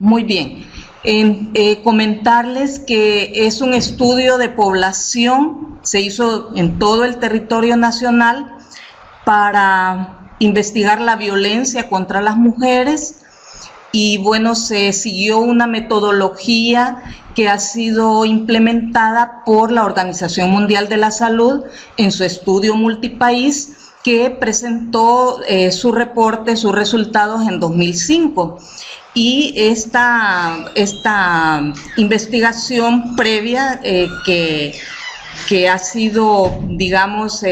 Muy bien. Comentarles que es un estudio de población, se hizo en todo el territorio nacional para investigar la violencia contra las mujeres y bueno, se siguió una metodología que ha sido implementada por la Organización Mundial de la Salud en su estudio multipaís que presentó su reporte, sus resultados en 2005. Y esta investigación previa que ha sido, digamos,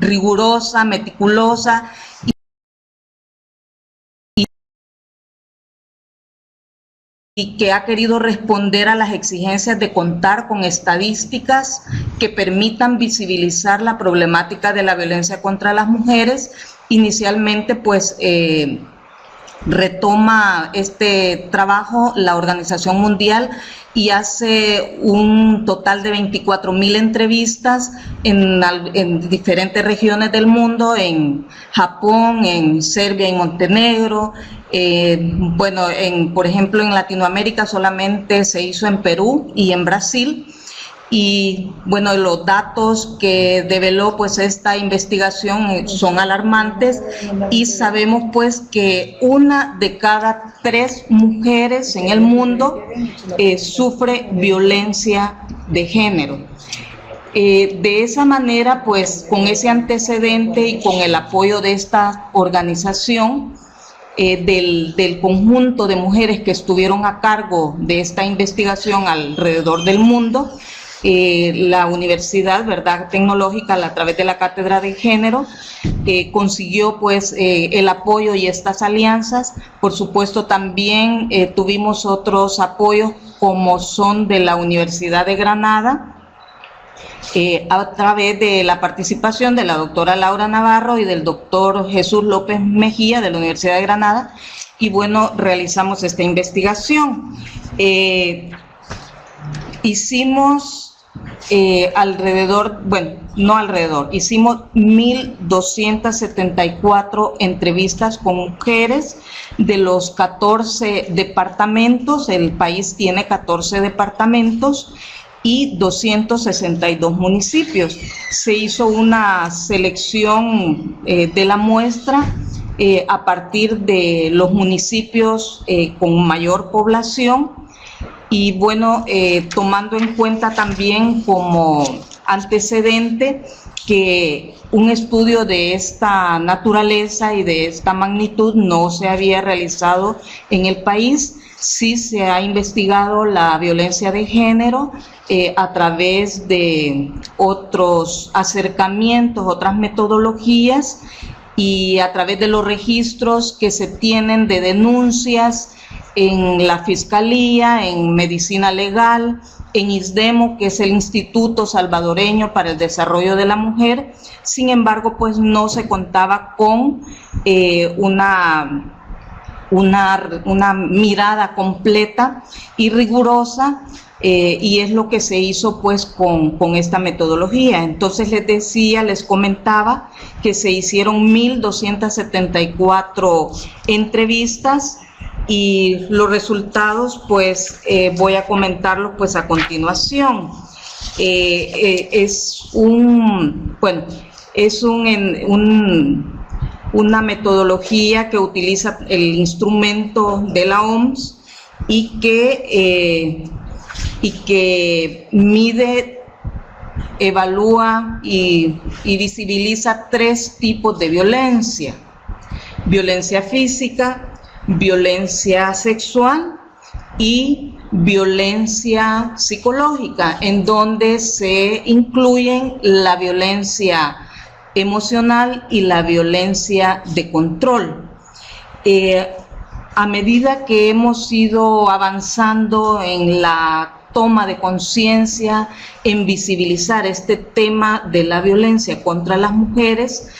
rigurosa, meticulosa, y que ha querido responder a las exigencias de contar con estadísticas que permitan visibilizar la problemática de la violencia contra las mujeres. Inicialmente, pues, retoma este trabajo la Organización Mundial y hace un total de 24.000 entrevistas en diferentes regiones del mundo, en Japón, en Serbia y Montenegro. Bueno, por ejemplo, en Latinoamérica solamente se hizo en Perú y en Brasil. Y bueno, los datos que develó pues esta investigación son alarmantes y sabemos pues que 1 de cada 3 mujeres en el mundo sufre violencia de género. De esa manera, pues con ese antecedente y con el apoyo de esta organización, del conjunto de mujeres que estuvieron a cargo de esta investigación alrededor del mundo, la Universidad, ¿verdad?, Tecnológica, a través de la Cátedra de Género, consiguió pues el apoyo y estas alianzas. Por supuesto, también tuvimos otros apoyos como son de la Universidad de Granada, a través de la participación de la doctora Laura Navarro y del doctor Jesús López Mejía de la Universidad de Granada, y bueno, realizamos esta investigación. Hicimos hicimos 1.274 entrevistas con mujeres de los 14 departamentos, el país tiene 14 departamentos, y 262 municipios. Se hizo una selección de la muestra a partir de los municipios con mayor población y bueno, tomando en cuenta también como antecedente que un estudio de esta naturaleza y de esta magnitud no se había realizado en el país. Sí se ha investigado la violencia de género a través de otros acercamientos, otras metodologías y a través de los registros que se tienen de denuncias en la Fiscalía, en Medicina Legal, en ISDEMO, que es el Instituto Salvadoreño para el Desarrollo de la Mujer. Sin embargo, pues no se contaba con una mirada completa y rigurosa, y es lo que se hizo pues con esta metodología. Entonces les comentaba que se hicieron 1.274 entrevistas y los resultados pues voy a comentarlos pues a continuación. Es una metodología que utiliza el instrumento de la OMS y que mide, evalúa y visibiliza 3 tipos de violencia: violencia física, violencia sexual y violencia psicológica, en donde se incluyen la violencia emocional y la violencia de control. A medida que hemos ido avanzando en la toma de conciencia, en visibilizar este tema de la violencia contra las mujeres,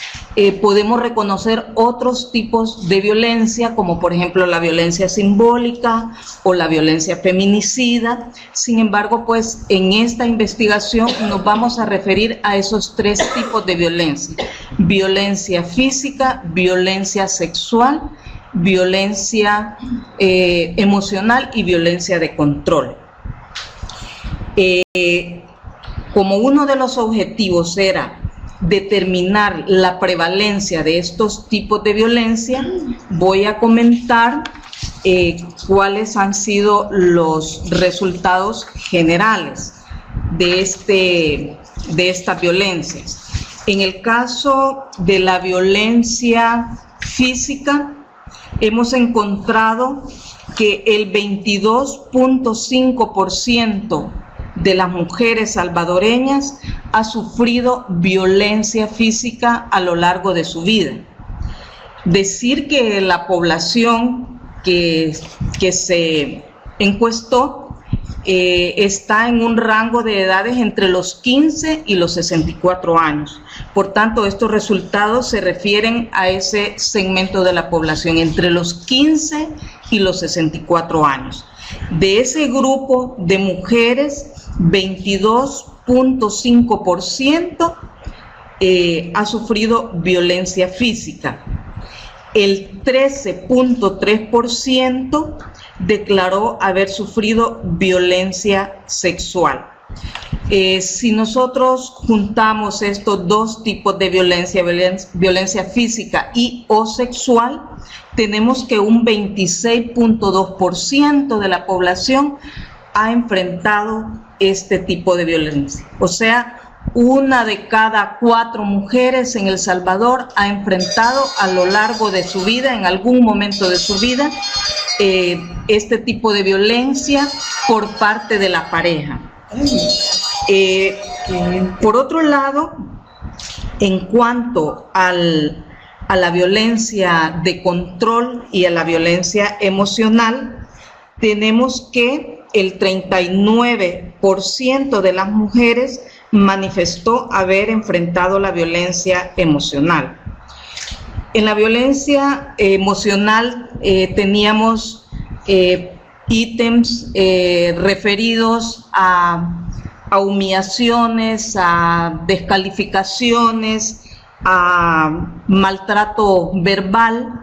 podemos reconocer otros tipos de violencia, como por ejemplo la violencia simbólica o la violencia feminicida. Sin embargo, pues en esta investigación nos vamos a referir a esos 3 tipos de violencia: violencia física, violencia sexual violencia emocional y violencia de control. Como uno de los objetivos era determinar la prevalencia de estos tipos de violencia, voy a comentar cuáles han sido los resultados generales de estas violencias. En el caso de la violencia física, hemos encontrado que el 22.5% de las mujeres salvadoreñas ha sufrido violencia física a lo largo de su vida. Decir que la población que se encuestó está en un rango de edades entre los 15 y los 64 años. Por tanto, estos resultados se refieren a ese segmento de la población entre los 15 y los 64 años. De ese grupo de mujeres, 22.5% ha sufrido violencia física. El 13.3% declaró haber sufrido violencia sexual. Si nosotros juntamos estos dos tipos de violencia física y o sexual, tenemos que un 26.2% de la población ha enfrentado este tipo de violencia. O sea, 1 de cada 4 mujeres en El Salvador ha enfrentado a lo largo de su vida, en algún momento de su vida, este tipo de violencia por parte de la pareja. Por otro lado, en cuanto a la violencia de control y a la violencia emocional, tenemos que el 39% de las mujeres manifestó haber enfrentado la violencia emocional. En la violencia emocional teníamos ítems referidos a humillaciones, a descalificaciones, a maltrato verbal,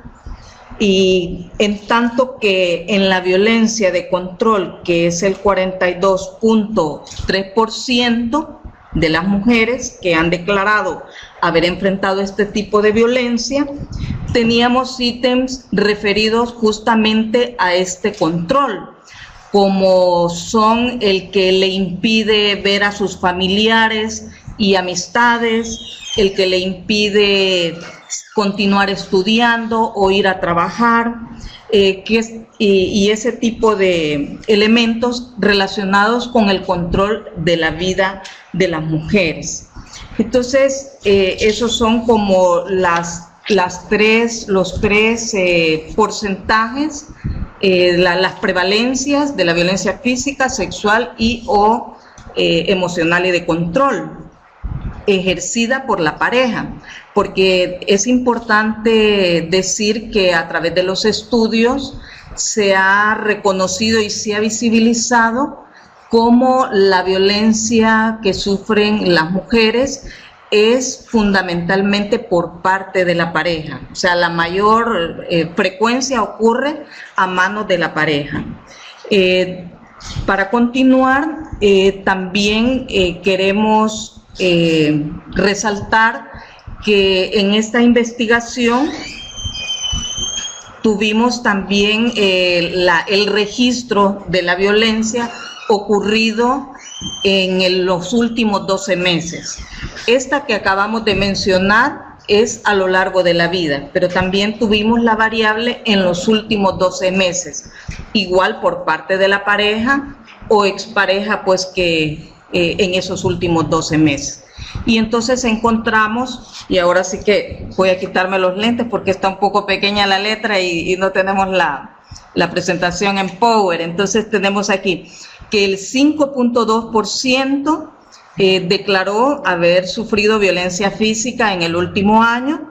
y en tanto que en la violencia de control, que es el 42.3% de las mujeres que han declarado haber enfrentado este tipo de violencia, teníamos ítems referidos justamente a este control, como son el que le impide ver a sus familiares y amistades, el que le impide continuar estudiando o ir a trabajar, y ese tipo de elementos relacionados con el control de la vida de las mujeres. Entonces, esos son como los tres porcentajes, las prevalencias de la violencia física, sexual y o emocional y de control ejercida por la pareja, porque es importante decir que a través de los estudios se ha reconocido y se ha visibilizado cómo la violencia que sufren las mujeres es fundamentalmente por parte de la pareja, o sea, la mayor frecuencia ocurre a manos de la pareja. Para continuar, también queremos resaltar que en esta investigación tuvimos también el registro de la violencia ocurrido en los últimos 12 meses. Esta que acabamos de mencionar es a lo largo de la vida, pero también tuvimos la variable en los últimos 12 meses, igual por parte de la pareja o expareja, pues que en esos últimos 12 meses. Y entonces encontramos, y ahora sí que voy a quitarme los lentes porque está un poco pequeña la letra y no tenemos la presentación en Power. Entonces tenemos aquí que el 5.2% declaró haber sufrido violencia física en el último año,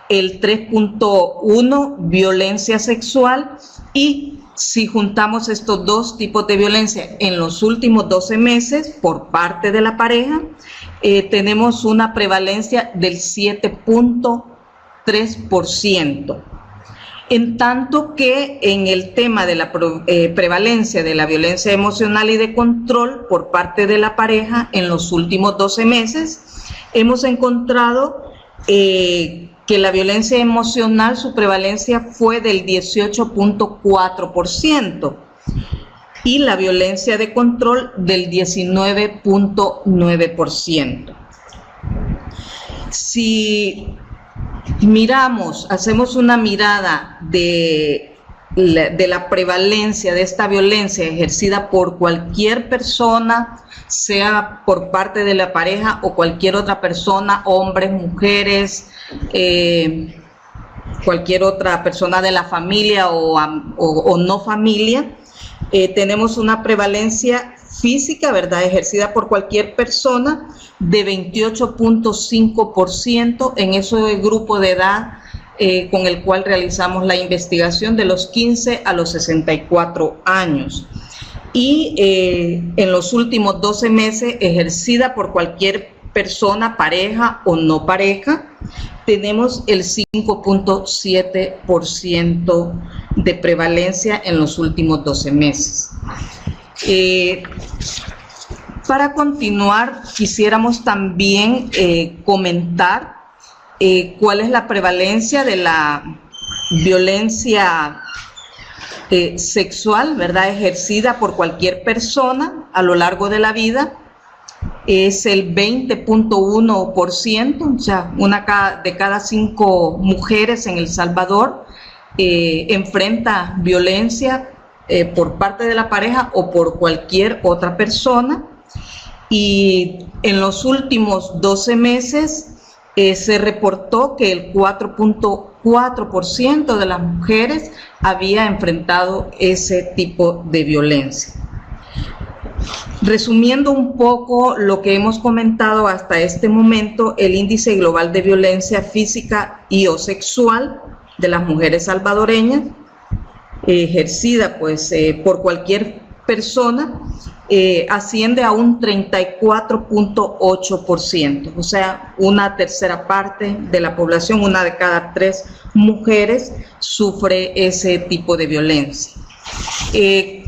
el 3.1% violencia sexual, y si juntamos estos dos tipos de violencia en los últimos 12 meses por parte de la pareja, tenemos una prevalencia del 7.3%. En tanto que en el tema de la prevalencia de la violencia emocional y de control por parte de la pareja, en los últimos 12 meses hemos encontrado que la violencia emocional, su prevalencia fue del 18.4% y la violencia de control del 19.9%. Si miramos, hacemos una mirada de la prevalencia de esta violencia ejercida por cualquier persona, sea por parte de la pareja o cualquier otra persona, hombres, mujeres, cualquier otra persona de la familia o no familia, tenemos una prevalencia física, ¿verdad?, ejercida por cualquier persona de 28.5% en ese grupo de edad con el cual realizamos la investigación de los 15 a los 64 años. Y en los últimos 12 meses, ejercida por cualquier persona, pareja o no pareja, tenemos el 5.7% de prevalencia en los últimos 12 meses. Para continuar, quisiéramos también comentar cuál es la prevalencia de la violencia sexual, ¿verdad?, ejercida por cualquier persona a lo largo de la vida. Es el 20.1%, o sea, una de cada 5 mujeres en El Salvador enfrenta violencia por parte de la pareja o por cualquier otra persona. Y en los últimos 12 meses se reportó que el 4.4% de las mujeres había enfrentado ese tipo de violencia. Resumiendo un poco lo que hemos comentado hasta este momento, el índice global de violencia física y o sexual de las mujeres salvadoreñas, ejercida pues por cualquier persona, asciende a un 34.8%, o sea, una tercera parte de la población, una de cada 3 mujeres sufre ese tipo de violencia.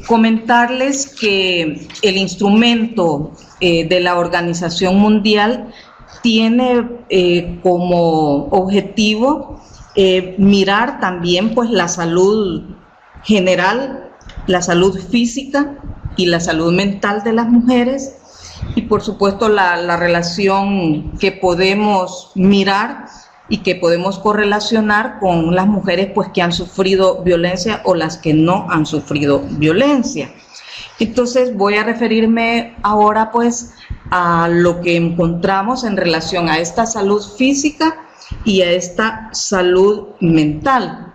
Comentarles que el instrumento de la Organización Mundial tiene como objetivo mirar también pues la salud general, la salud física y la salud mental de las mujeres, y por supuesto la relación que podemos mirar y que podemos correlacionar con las mujeres pues que han sufrido violencia o las que no han sufrido violencia. Entonces voy a referirme ahora pues a lo que encontramos en relación a esta salud física y a esta salud mental.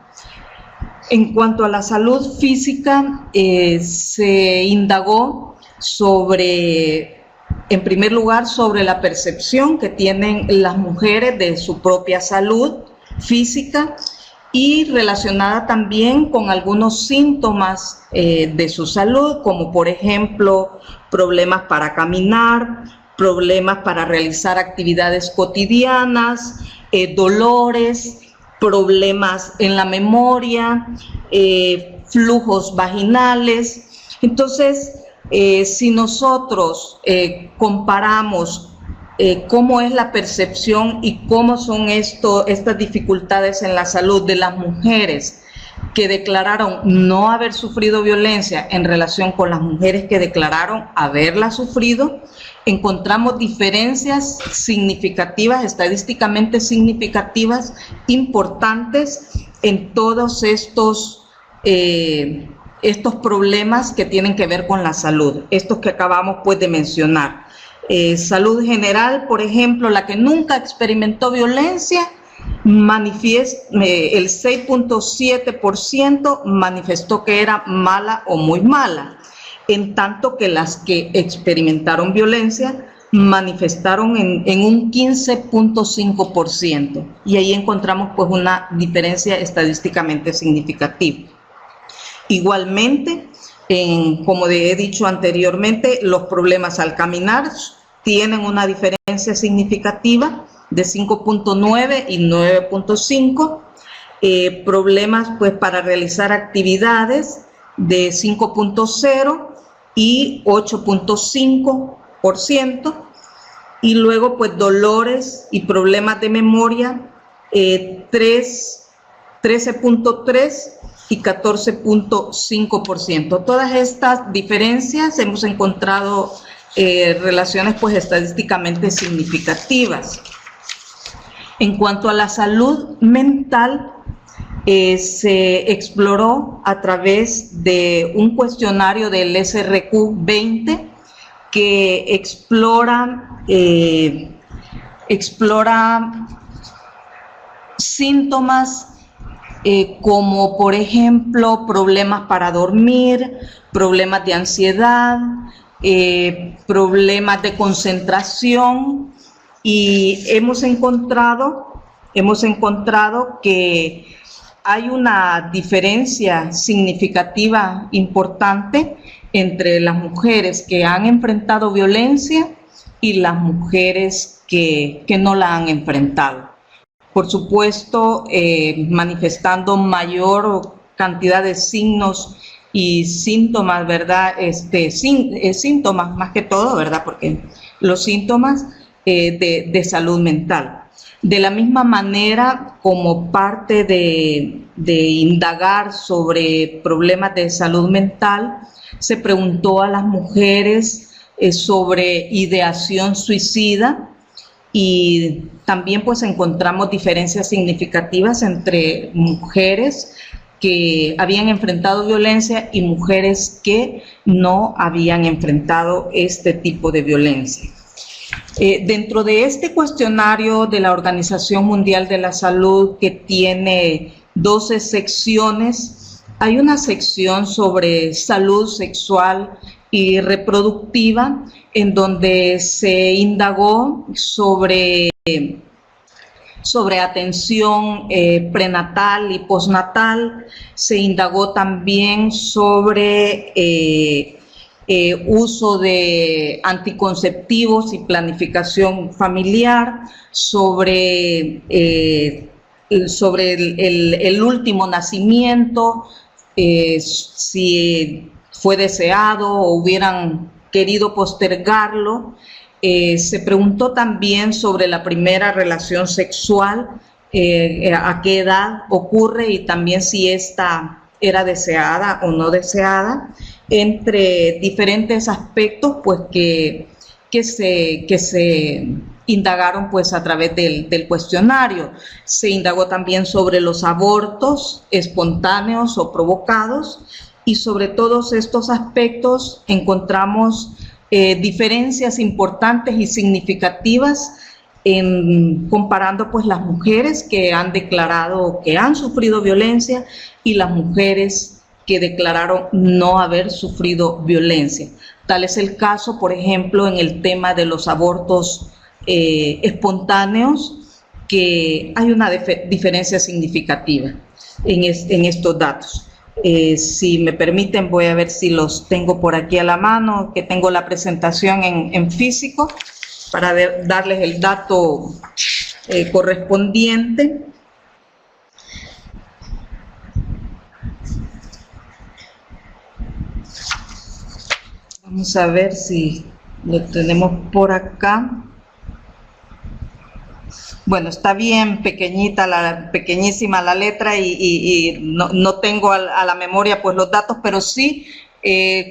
En cuanto a la salud física, se indagó en primer lugar, sobre la percepción que tienen las mujeres de su propia salud física y relacionada también con algunos síntomas de su salud, como por ejemplo problemas para caminar, problemas para realizar actividades cotidianas, dolores, problemas en la memoria, flujos vaginales. Entonces, si nosotros comparamos cómo es la percepción y cómo son estas dificultades en la salud de las mujeres que declararon no haber sufrido violencia en relación con las mujeres que declararon haberla sufrido, encontramos diferencias significativas, estadísticamente significativas, importantes en todos estos problemas que tienen que ver con la salud, estos que acabamos pues de mencionar. Salud general, por ejemplo, la que nunca experimentó violencia, el 6.7% manifestó que era mala o muy mala, en tanto que las que experimentaron violencia manifestaron en un 15.5%, y ahí encontramos pues una diferencia estadísticamente significativa. Igualmente, como he dicho anteriormente, los problemas al caminar tienen una diferencia significativa de 5.9 y 9.5. problemas pues para realizar actividades de 5.0 y 8.5%, y luego pues dolores y problemas de memoria 13.3 y 14.5%. Todas estas diferencias hemos encontrado relaciones pues estadísticamente significativas. En cuanto a la salud mental, se exploró a través de un cuestionario del SRQ 20 que explora síntomas como por ejemplo problemas para dormir, problemas de ansiedad, problemas de concentración, y hemos encontrado que hay una diferencia significativa importante entre las mujeres que han enfrentado violencia y las mujeres que no la han enfrentado. Por supuesto, manifestando mayor cantidad de signos y síntomas, ¿verdad? Síntomas más que todo, ¿verdad? Porque los síntomas de salud mental. De la misma manera, como parte de indagar sobre problemas de salud mental, se preguntó a las mujeres sobre ideación suicida, y también pues encontramos diferencias significativas entre mujeres que habían enfrentado violencia y mujeres que no habían enfrentado este tipo de violencia. Dentro de este cuestionario de la Organización Mundial de la Salud, que tiene 12 secciones, hay una sección sobre salud sexual y reproductiva, en donde se indagó sobre atención prenatal y postnatal. Se indagó también sobre uso de anticonceptivos y planificación familiar, sobre el último nacimiento, si fue deseado o hubieran querido postergarlo. Se preguntó también sobre la primera relación sexual, a qué edad ocurre y también si esta era deseada o no deseada, entre diferentes aspectos pues que se indagaron pues a través del cuestionario. Se indagó también sobre los abortos espontáneos o provocados, y sobre todos estos aspectos encontramos diferencias importantes y significativas comparando pues las mujeres que han declarado que han sufrido violencia y las mujeres que declararon no haber sufrido violencia. Tal es el caso, por ejemplo, en el tema de los abortos espontáneos, que hay una diferencia significativa en estos datos. Si me permiten, voy a ver si los tengo por aquí a la mano, que tengo la presentación en físico, para darles el dato correspondiente. Vamos a ver si lo tenemos por acá. Bueno, está bien pequeñísima la letra y no tengo a la memoria pues los datos, pero sí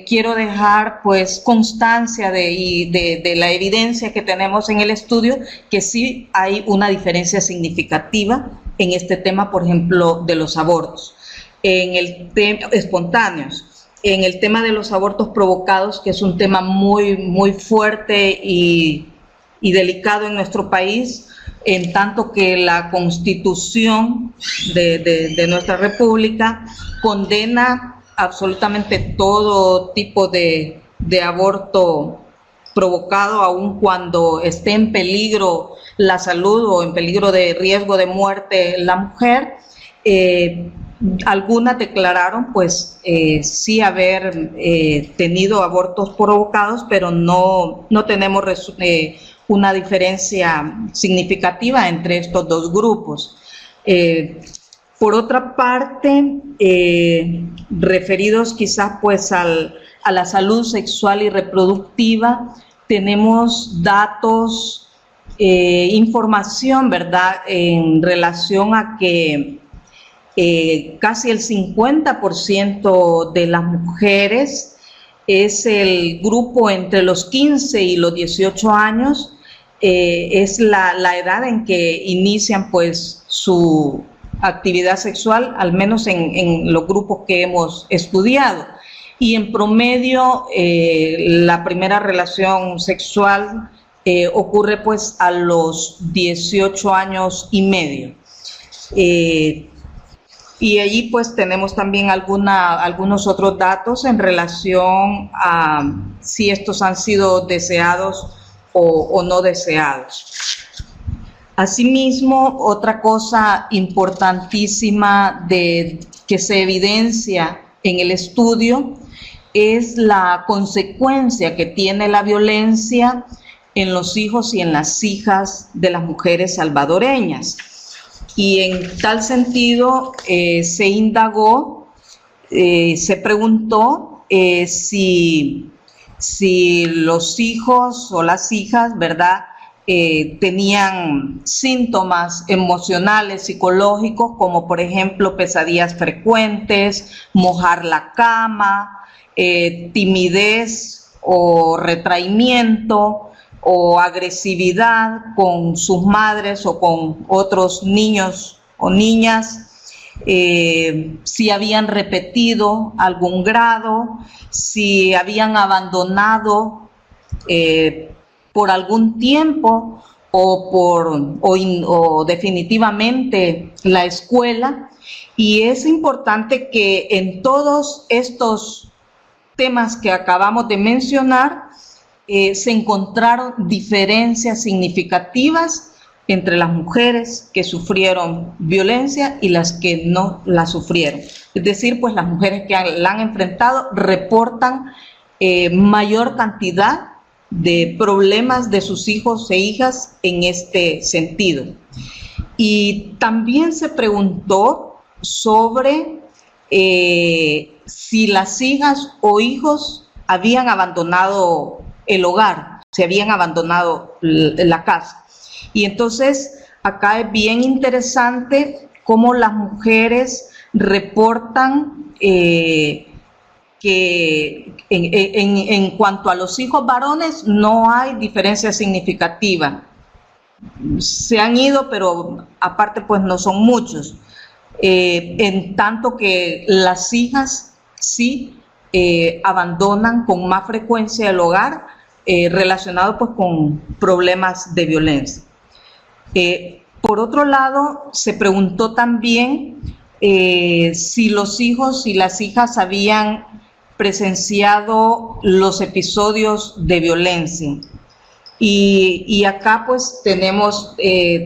quiero dejar pues constancia de la evidencia que tenemos en el estudio, que sí hay una diferencia significativa en este tema, por ejemplo, de los abortos en el tema espontáneos. En el tema de los abortos provocados, que es un tema muy fuerte y delicado en nuestro país, en tanto que la Constitución de nuestra República condena absolutamente todo tipo de aborto provocado, aun cuando esté en peligro la salud o en peligro de riesgo de muerte la mujer. Algunas declararon pues sí haber tenido abortos provocados, pero no tenemos una diferencia significativa entre estos dos grupos. Por otra parte, referidos quizás pues a la salud sexual y reproductiva, tenemos datos, información, ¿verdad?, en relación a que casi el 50% de las mujeres es el grupo entre los 15 y los 18 años, es la edad en que inician pues su actividad sexual, al menos en los grupos que hemos estudiado. Y en promedio, la primera relación sexual ocurre pues a los 18 años y medio. Y allí pues tenemos también algunos otros datos en relación a si estos han sido deseados o no deseados. Asimismo, otra cosa importantísima que se evidencia en el estudio es la consecuencia que tiene la violencia en los hijos y en las hijas de las mujeres salvadoreñas. Y en tal sentido se indagó, se preguntó si los hijos o las hijas, ¿verdad?, tenían síntomas emocionales, psicológicos, como por ejemplo pesadillas frecuentes, mojar la cama, timidez o retraimiento, o agresividad con sus madres o con otros niños o niñas, si habían repetido algún grado, si habían abandonado por algún tiempo o definitivamente la escuela. Y es importante que en todos estos temas que acabamos de mencionar, se encontraron diferencias significativas entre las mujeres que sufrieron violencia y las que no la sufrieron. Es decir, pues las mujeres que la han enfrentado reportan mayor cantidad de problemas de sus hijos e hijas en este sentido. Y también se preguntó sobre si las hijas o hijos habían abandonado el hogar, se habían abandonado la casa. Y entonces acá es bien interesante cómo las mujeres reportan que en cuanto a los hijos varones no hay diferencia significativa. Se han ido, pero aparte pues no son muchos. En tanto que las hijas sí abandonan con más frecuencia el hogar, relacionado pues con problemas de violencia. Por otro lado, se preguntó también si los hijos y las hijas habían presenciado los episodios de violencia. Y acá pues tenemos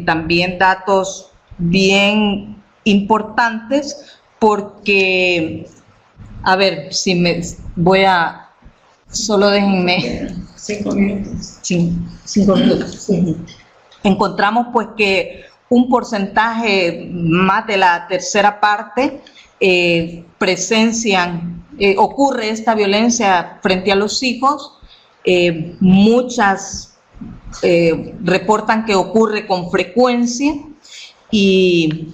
también datos bien importantes porque, a ver, si me voy a, solo déjenme 5 minutos. 5 minutos. Sí. Encontramos pues que un porcentaje más de la tercera parte ocurre esta violencia frente a los hijos. Muchas reportan que ocurre con frecuencia y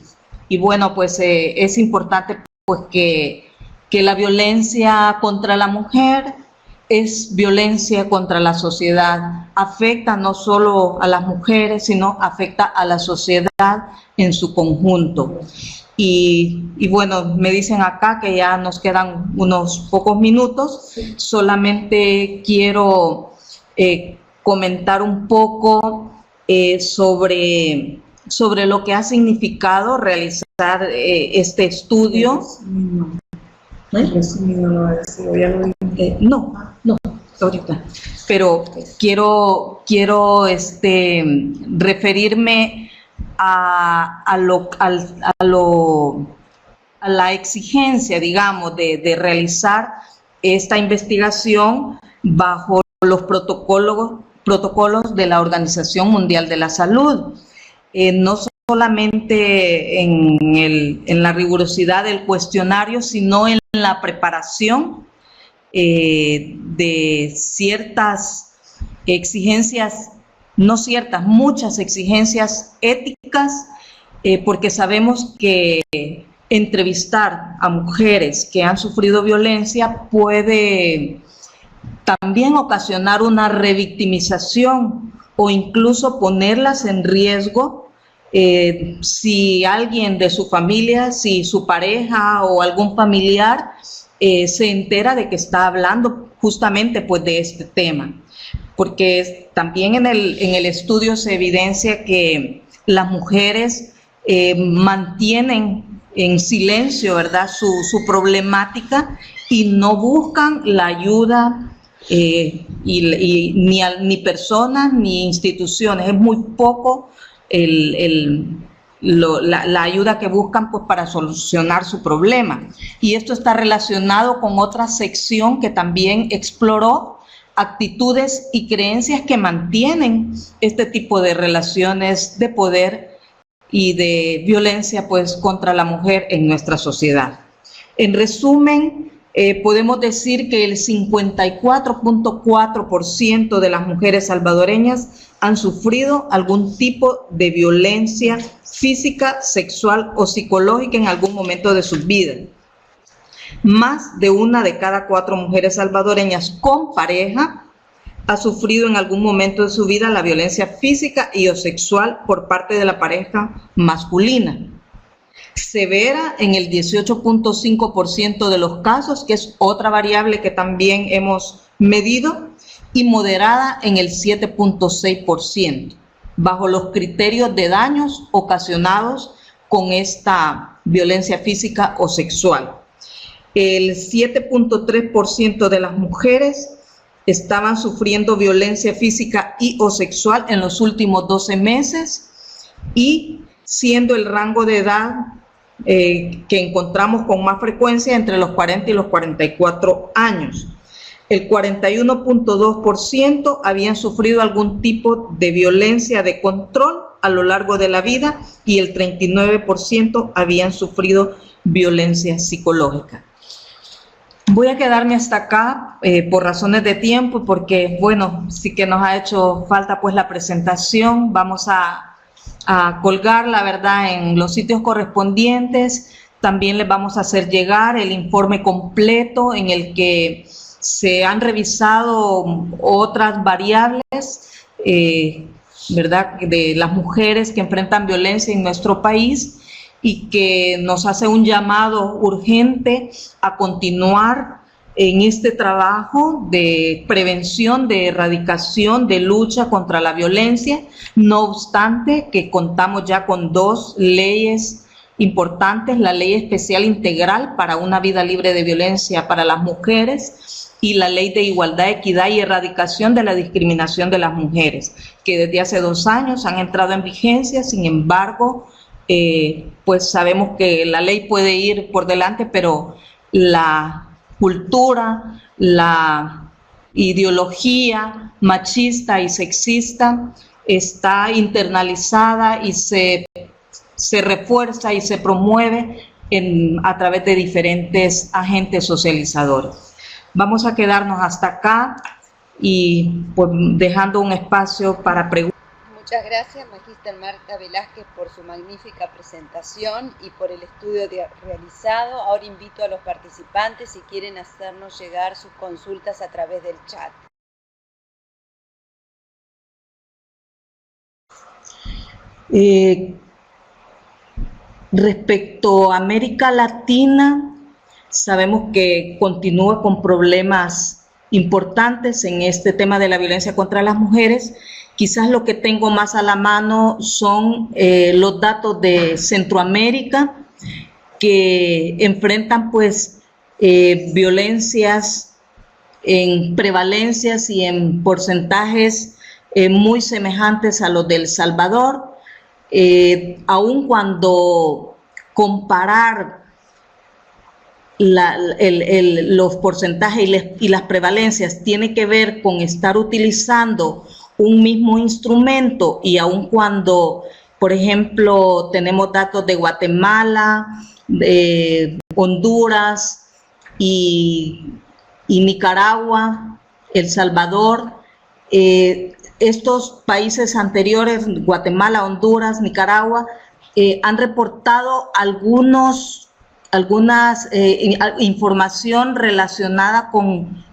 bueno, pues es importante pues que la violencia contra la mujer es violencia contra la sociedad, afecta no solo a las mujeres, sino afecta a la sociedad en su conjunto. Y bueno, me dicen acá que ya nos quedan unos pocos minutos, solamente quiero comentar un poco sobre lo que ha significado realizar este estudio. No, ahorita. Pero quiero referirme a la exigencia, digamos, de realizar esta investigación bajo los protocolos de la Organización Mundial de la Salud. No solamente en la rigurosidad del cuestionario, sino en la preparación de ciertas exigencias, no ciertas, muchas exigencias éticas, porque sabemos que entrevistar a mujeres que han sufrido violencia puede también ocasionar una revictimización o incluso ponerlas en riesgo si alguien de su familia, si su pareja o algún familiar se entera de que está hablando justamente pues de este tema. Porque también en el estudio se evidencia que las mujeres mantienen en silencio, ¿verdad?, su problemática y no buscan la ayuda ni personas ni instituciones. Es muy poco la ayuda que buscan pues para solucionar su problema. Y esto está relacionado con otra sección que también exploró actitudes y creencias que mantienen este tipo de relaciones de poder y de violencia pues contra la mujer en nuestra sociedad. En resumen, podemos decir que el 54.4% de las mujeres salvadoreñas han sufrido algún tipo de violencia física, sexual o psicológica en algún momento de sus vidas. Más de una de cada 4 mujeres salvadoreñas con pareja ha sufrido en algún momento de su vida la violencia física y o sexual por parte de la pareja masculina. Severa en el 18.5% de los casos, que es otra variable que también hemos medido, y moderada en el 7.6%, bajo los criterios de daños ocasionados con esta violencia física o sexual. El 7.3% de las mujeres estaban sufriendo violencia física y o sexual en los últimos 12 meses, y siendo el rango de edad que encontramos con más frecuencia entre los 40 y los 44 años. El 41.2% habían sufrido algún tipo de violencia de control a lo largo de la vida y el 39% habían sufrido violencia psicológica. Voy a quedarme hasta acá por razones de tiempo, porque, bueno, sí que nos ha hecho falta pues la presentación. Vamos a colgar, la verdad, en los sitios correspondientes. También les vamos a hacer llegar el informe completo en el que se han revisado otras variables, ¿verdad?, de las mujeres que enfrentan violencia en nuestro país, y que nos hace un llamado urgente a continuar en este trabajo de prevención, de erradicación, de lucha contra la violencia. No obstante, que contamos ya con 2 leyes importantes: la Ley Especial Integral para una vida libre de violencia para las mujeres y la Ley de Igualdad, Equidad y Erradicación de la Discriminación de las Mujeres, que desde hace 2 años han entrado en vigencia. Sin embargo, pues sabemos que la ley puede ir por delante, pero la cultura, la ideología machista y sexista está internalizada y se refuerza y se promueve a través de diferentes agentes socializadores. Vamos a quedarnos hasta acá y pues, dejando un espacio para preguntas. Muchas gracias, Magíster Marta Velázquez, por su magnífica presentación y por el estudio realizado. Ahora invito a los participantes, si quieren hacernos llegar sus consultas a través del chat. Respecto a América Latina, sabemos que continúa con problemas importantes en este tema de la violencia contra las mujeres. Quizás lo que tengo más a la mano son los datos de Centroamérica, que enfrentan pues violencias en prevalencias y en porcentajes muy semejantes a los de El Salvador, aun cuando comparar los porcentajes y las prevalencias tiene que ver con estar utilizando un mismo instrumento, y aun cuando Por ejemplo, tenemos datos de Guatemala, de Honduras y, y Nicaragua, El Salvador. Estos países anteriores, Guatemala, Honduras, Nicaragua, han reportado algunas información relacionada con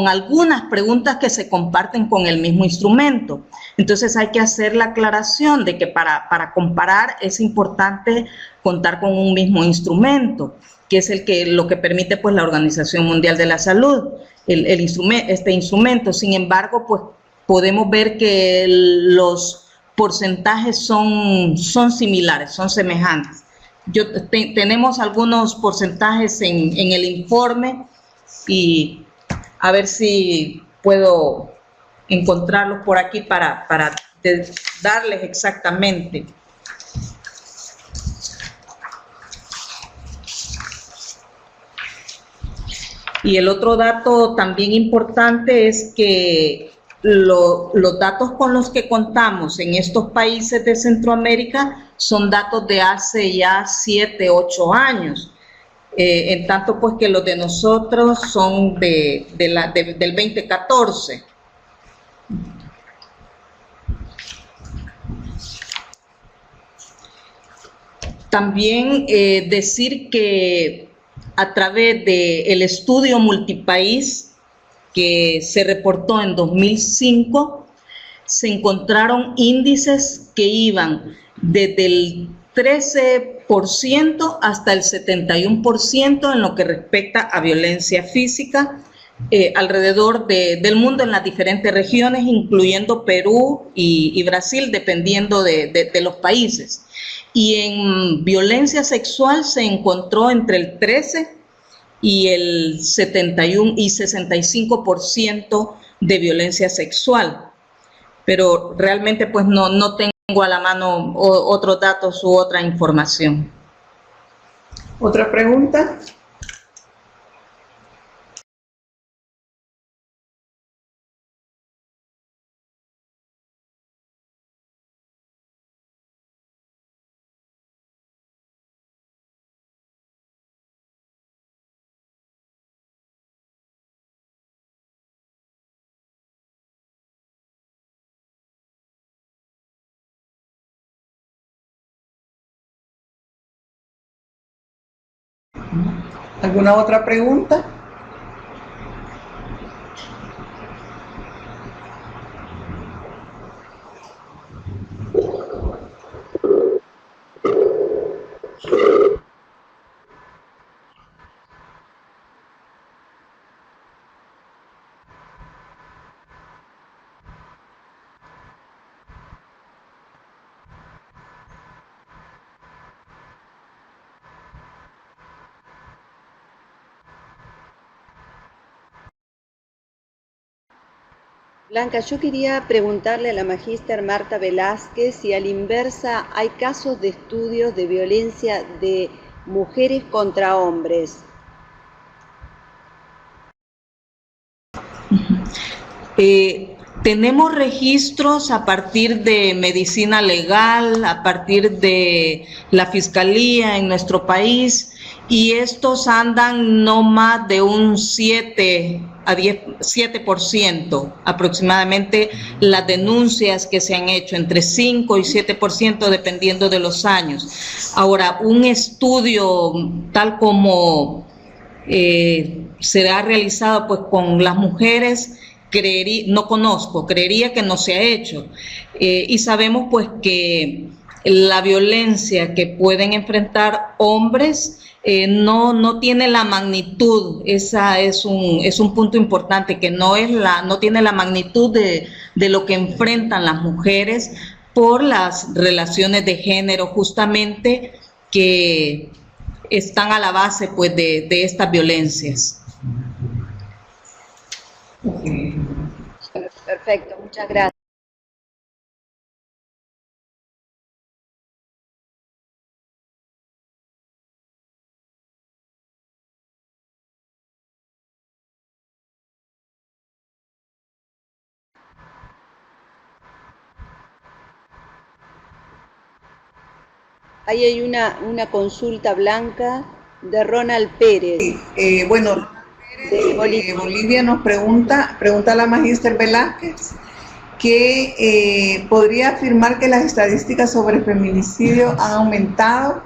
algunas preguntas que se comparten con el mismo instrumento. Entonces hay que hacer la aclaración de que para comparar es importante contar con un mismo instrumento, que es lo que permite pues la Organización Mundial de la Salud, este instrumento. Sin embargo, pues podemos ver que los porcentajes son similares, son semejantes. Tenemos algunos porcentajes en el informe y a ver si puedo encontrarlos por aquí para darles exactamente. Y el otro dato también importante es que los datos con los que contamos en estos países de Centroamérica son datos de hace ya 7, 8 años. En tanto pues que los de nosotros son del 2014. También decir que a través del estudio multipaís que se reportó en 2005, se encontraron índices que iban desde el 13% hasta el 71% en lo que respecta a violencia física alrededor del mundo en las diferentes regiones, incluyendo Perú y Brasil, dependiendo de los países. Y en violencia sexual se encontró entre el 13 y el 71 y 65% de violencia sexual. Pero realmente pues no tengo a la mano otros datos u otra información. ¿Otra pregunta? ¿Alguna otra pregunta? Blanca, yo quería preguntarle a la magíster Marta Velázquez si a la inversa hay casos de estudios de violencia de mujeres contra hombres. Tenemos registros a partir de medicina legal, a partir de la fiscalía en nuestro país, y estos andan no más de un 7% aproximadamente las denuncias que se han hecho, entre 5 y 7% dependiendo de los años. Ahora, un estudio tal como será realizado pues con las mujeres, no conozco, creería que no se ha hecho. Y sabemos pues que la violencia que pueden enfrentar hombres no tiene la magnitud. Esa es un punto importante, que no tiene la magnitud de lo que enfrentan las mujeres por las relaciones de género justamente que están a la base pues de estas violencias. Perfecto, muchas gracias. Ahí hay una consulta blanca de Ronald Pérez. Bueno, De de Bolivia nos pregunta a la magíster Velázquez que podría afirmar que las estadísticas sobre feminicidio han aumentado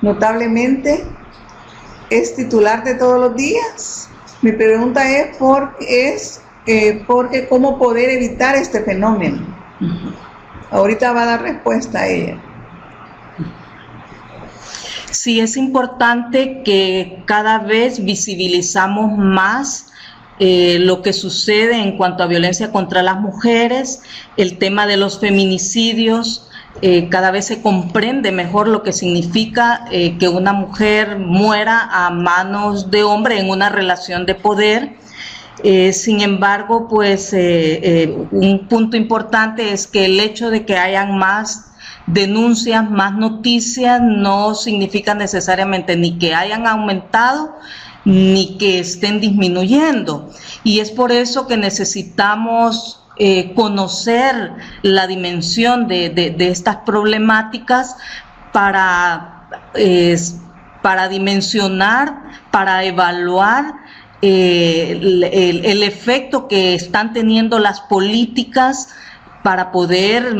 notablemente. ¿Es titular de Todos los Días? Mi pregunta es porque cómo poder evitar este fenómeno. Ahorita va a dar respuesta a ella. Sí, es importante que cada vez visibilizamos más lo que sucede en cuanto a violencia contra las mujeres, el tema de los feminicidios. Cada vez se comprende mejor lo que significa que una mujer muera a manos de hombre en una relación de poder. Sin embargo, pues un punto importante es que el hecho de que hayan más denuncias, más noticias, no significa necesariamente ni que hayan aumentado ni que estén disminuyendo. Y es por eso que necesitamos conocer la dimensión de estas problemáticas para dimensionar, para evaluar el efecto que están teniendo las políticas para poder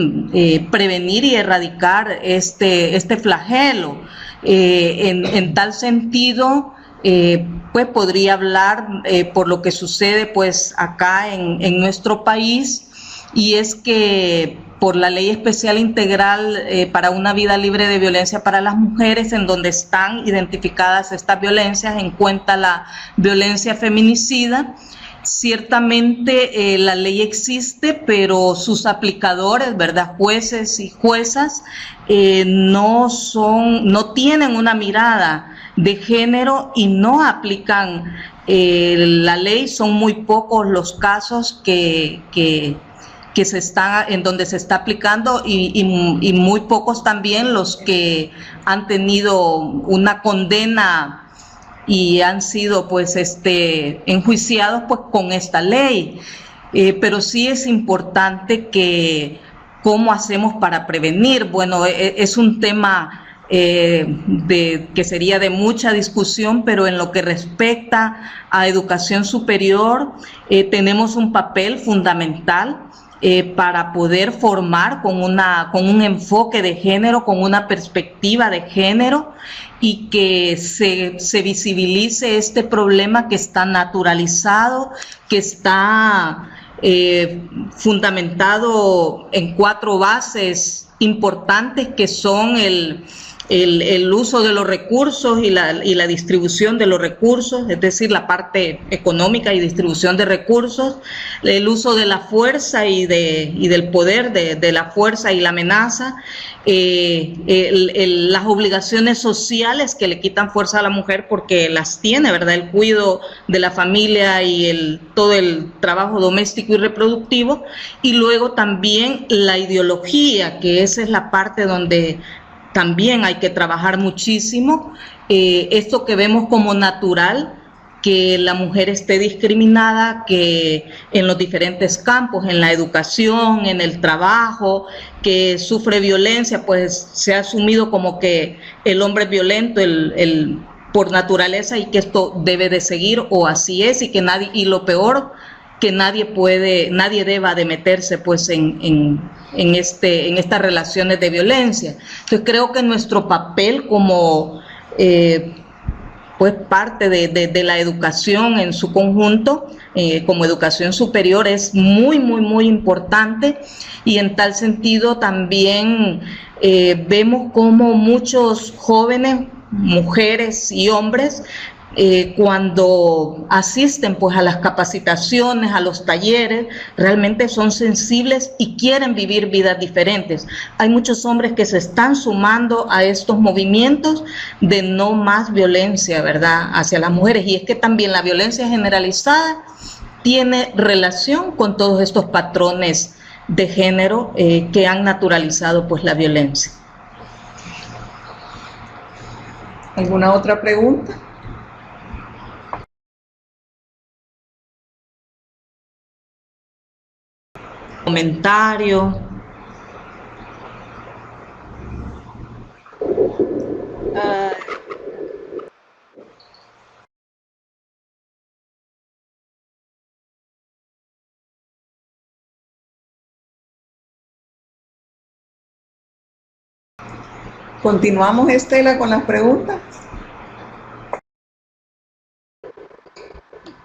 prevenir y erradicar este flagelo. En tal sentido, pues podría hablar por lo que sucede pues acá en nuestro país, y es que por la Ley Especial Integral para una vida libre de violencia para las mujeres, en donde están identificadas estas violencias, en cuenta la violencia feminicida. Ciertamente la ley existe, pero sus aplicadores, ¿verdad?, jueces y juezas, no tienen una mirada de género y no aplican la ley. Son muy pocos los casos en donde se está aplicando y muy pocos también los que han tenido una condena y han sido pues enjuiciados pues con esta ley. Pero sí es importante que cómo hacemos para prevenir. Bueno, es un tema que sería de mucha discusión, pero en lo que respecta a educación superior, tenemos un papel fundamental para poder formar con un enfoque de género, con una perspectiva de género, y que se visibilice este problema que está naturalizado, que está fundamentado en 4 bases importantes, que son el uso de los recursos y la distribución de los recursos, es decir, la parte económica y distribución de recursos, el uso de la fuerza y del poder, de la fuerza y la amenaza, las obligaciones sociales que le quitan fuerza a la mujer porque las tiene, ¿verdad?, el cuidado de la familia y todo el trabajo doméstico y reproductivo, y luego también la ideología, que esa es la parte donde también hay que trabajar muchísimo, esto que vemos como natural, que la mujer esté discriminada, que en los diferentes campos, en la educación, en el trabajo, que sufre violencia, pues se ha asumido como que el hombre es violento por naturaleza, y que esto debe de seguir, o así es, y que nadie, y lo peor, que nadie deba de meterse pues en estas relaciones de violencia. Entonces creo que nuestro papel como pues parte de la educación en su conjunto, como educación superior, es muy, muy, muy importante, y en tal sentido también vemos como muchos jóvenes, mujeres y hombres, cuando asisten pues a las capacitaciones, a los talleres, realmente son sensibles y quieren vivir vidas diferentes. Hay muchos hombres que se están sumando a estos movimientos de no más violencia, ¿verdad?, hacia las mujeres, y es que también la violencia generalizada tiene relación con todos estos patrones de género que han naturalizado pues la violencia. ¿Alguna otra pregunta? Comentario. Continuamos, Estela, con las preguntas.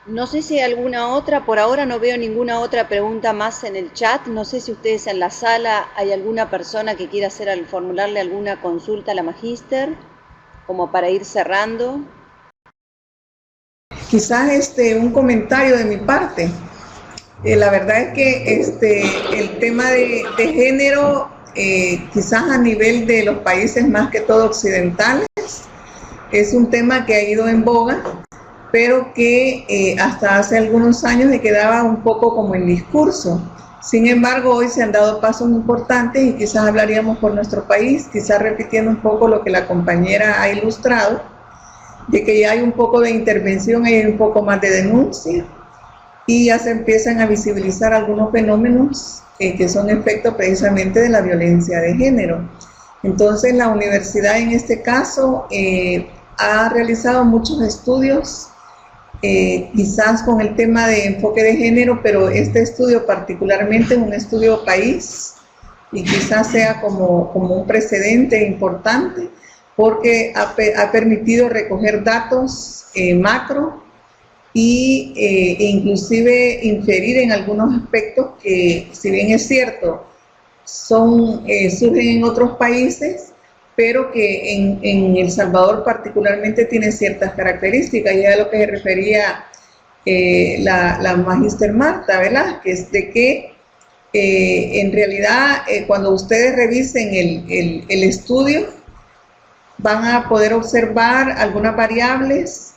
No sé si hay alguna otra, por ahora no veo ninguna otra pregunta más en el chat. No sé si ustedes en la sala hay alguna persona que quiera formularle alguna consulta a la magíster, como para ir cerrando. Quizás un comentario de mi parte. La verdad es que el tema de género, quizás a nivel de los países más que todo occidentales, es un tema que ha ido en boga, pero que hasta hace algunos años se quedaba un poco como en discurso. Sin embargo, hoy se han dado pasos importantes y quizás hablaríamos por nuestro país, quizás repitiendo un poco lo que la compañera ha ilustrado, de que ya hay un poco de intervención, hay un poco más de denuncia y ya se empiezan a visibilizar algunos fenómenos que son efecto precisamente de la violencia de género. Entonces, la universidad en este caso ha realizado muchos estudios, quizás con el tema de enfoque de género, pero este estudio particularmente es un estudio país y quizás sea como un precedente importante porque ha permitido recoger datos macro e inclusive inferir en algunos aspectos que, si bien es cierto, surgen en otros países, pero que en El Salvador particularmente tiene ciertas características, y a lo que se refería la magíster Marta Velázquez, de que en realidad cuando ustedes revisen el estudio van a poder observar algunas variables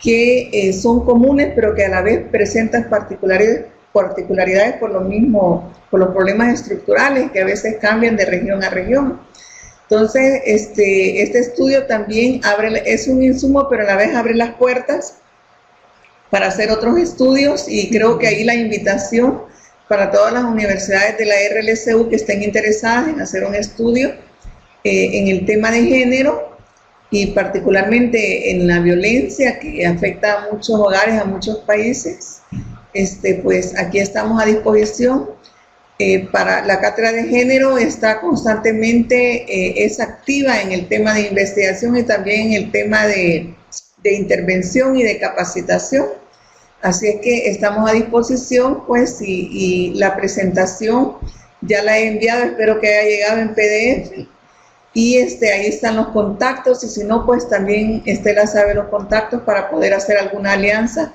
que son comunes, pero que a la vez presentan particularidades por lo mismo, por los problemas estructurales que a veces cambian de región a región. Entonces, este estudio también es un insumo, pero a la vez abre las puertas para hacer otros estudios, y creo que ahí la invitación para todas las universidades de la RLCU que estén interesadas en hacer un estudio en el tema de género y particularmente en la violencia que afecta a muchos hogares, a muchos países, pues aquí estamos a disposición. Para la cátedra de género está constantemente, es activa en el tema de investigación y también en el tema de intervención y de capacitación. Así es que estamos a disposición, pues, y la presentación ya la he enviado, espero que haya llegado en PDF. Y ahí están los contactos, y si no, pues también Estela sabe los contactos para poder hacer alguna alianza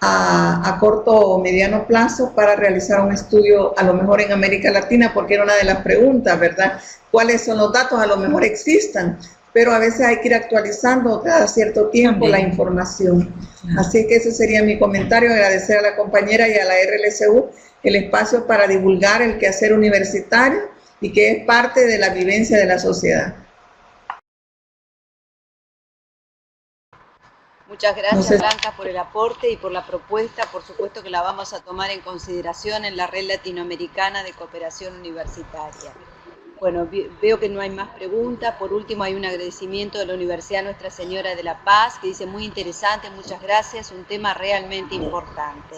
a corto o mediano plazo para realizar un estudio, a lo mejor en América Latina, porque era una de las preguntas, ¿verdad? ¿Cuáles son los datos? A lo mejor existan, pero a veces hay que ir actualizando cada cierto tiempo también la información. Así que ese sería mi comentario, agradecer a la compañera y a la RLCU el espacio para divulgar el quehacer universitario y que es parte de la vivencia de la sociedad. Muchas gracias, Blanca, por el aporte y por la propuesta. Por supuesto que la vamos a tomar en consideración en la Red Latinoamericana de Cooperación Universitaria. Bueno, veo que no hay más preguntas. Por último, hay un agradecimiento de la Universidad Nuestra Señora de la Paz, que dice muy interesante, muchas gracias, un tema realmente importante.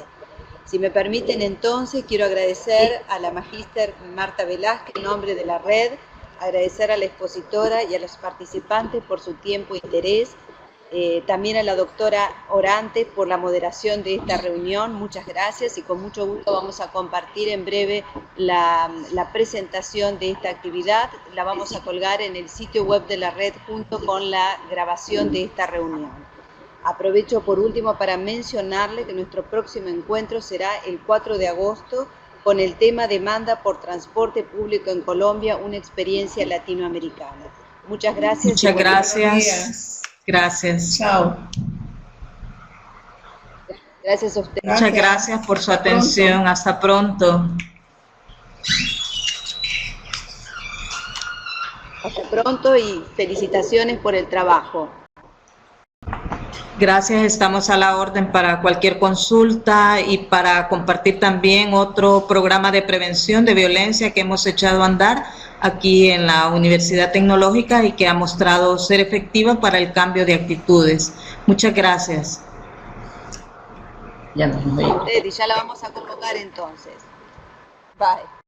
Si me permiten, entonces, quiero agradecer a la magíster Marta Velázquez en nombre de la red, agradecer a la expositora y a los participantes por su tiempo e interés, también a la doctora Orantes por la moderación de esta reunión, muchas gracias, y con mucho gusto vamos a compartir en breve la presentación de esta actividad. La vamos a colgar en el sitio web de la red junto con la grabación de esta reunión. Aprovecho por último para mencionarle que nuestro próximo encuentro será el 4 de agosto con el tema Demanda por transporte público en Colombia, una experiencia latinoamericana. Muchas gracias. Muchas gracias. Gracias. Chao. Gracias a usted. Muchas gracias por su atención. Hasta pronto. Hasta pronto y felicitaciones por el trabajo. Gracias, estamos a la orden para cualquier consulta y para compartir también otro programa de prevención de violencia que hemos echado a andar aquí en la Universidad Tecnológica y que ha mostrado ser efectiva para el cambio de actitudes. Muchas gracias. Ya nos vemos. Y ya la vamos a convocar entonces. Bye.